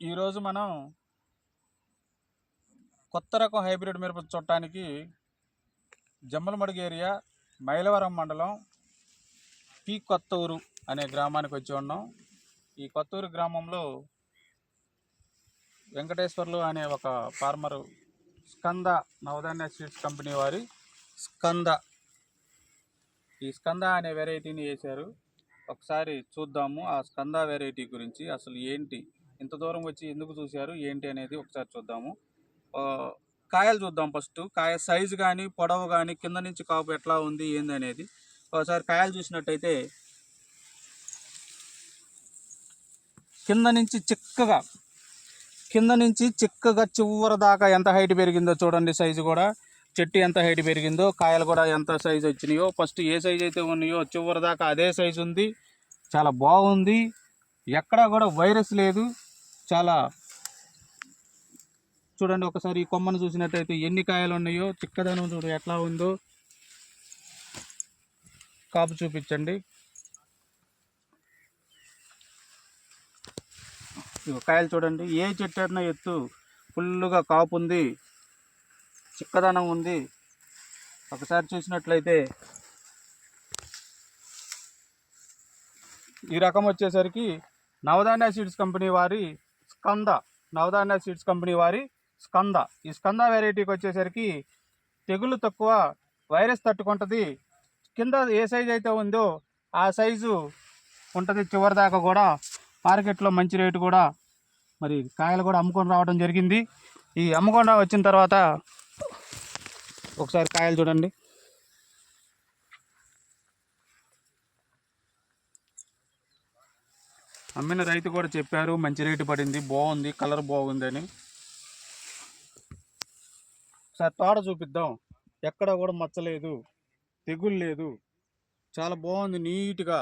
ఈరోజు మనం కొత్త రకం హైబ్రిడ్ మిరప చుట్టానికి జమ్మలమడుగు ఏరియా మైలవరం మండలం పి కొత్తూరు అనే గ్రామానికి వచ్చి ఉన్నాం. ఈ కొత్తూరు గ్రామంలో వెంకటేశ్వర్లు అనే ఒక farmer Skanda Navadhanya seeds company వారి ఈ స్కంద అనే వెరైటీని వేశారు. ఒకసారి చూద్దాము ఆ స్కంద వెరైటీ గురించి, అసలు ఏంటి, ఇంత దూరం వచ్చి ఎందుకు చూశారు ఏంటి అనేది ఒకసారి చూద్దాము. కాయలు చూద్దాం. ఫస్ట్ కాయ సైజు కానీ పొడవు కానీ కింద నుంచి కాపు ఎట్లా ఉంది ఏంది అనేది ఒకసారి కాయలు చూసినట్టయితే కింద నుంచి చిక్కగా చివరి దాకా ఎంత హైట్ పెరిగిందో చూడండి. సైజు కూడా చెట్టు ఎంత హైట్ పెరిగిందో, కాయలు కూడా ఎంత సైజు వచ్చినాయో, ఫస్ట్ ఏ సైజు అయితే ఉన్నాయో చివరి దాకా అదే సైజు ఉంది. చాలా బాగుంది, ఎక్కడా కూడా వైరస్ లేదు. చాలా చూడండి ఒకసారి ఈ కొమ్మను చూసినట్టయితే ఎన్ని కాయలు ఉన్నాయో, చిక్కదనం చూడు ఎట్లా ఉందో. కాపు చూపించండి. కాయలు చూడండి, ఏ చెట్టు అయినా ఎత్తు ఫుల్గా కాపు ఉంది, చిక్కదనం ఉంది. ఒకసారి చూసినట్లయితే ఈ రకం వచ్చేసరికి నవధాన్య సీడ్స్ కంపెనీ వారి స్కంద. ఈ స్కంద వెరైటీకి వచ్చేసరికి తెగులు తక్కువ, వైరస్ తట్టుకుంటుంది. కింద ఏ సైజు అయితే ఉందో ఆ సైజు ఉంటుంది. చివరి దాకా కూడా మార్కెట్లో మంచి రేటు కూడా, మరి కాయలు కూడా అమ్ముకొని రావడం జరిగింది. ఈ అమ్ముకొని వచ్చిన తర్వాత ఒకసారి కాయలు చూడండి. అమ్మిన రైతు కూడా చెప్పారు మంచి రేటు పడింది, బాగుంది, కలర్ బాగుంది అని. ఒకసారి తోట చూపిద్దాం. ఎక్కడ కూడా మచ్చలేదు, తెగులు లేదు, చాలా బాగుంది, నీట్గా.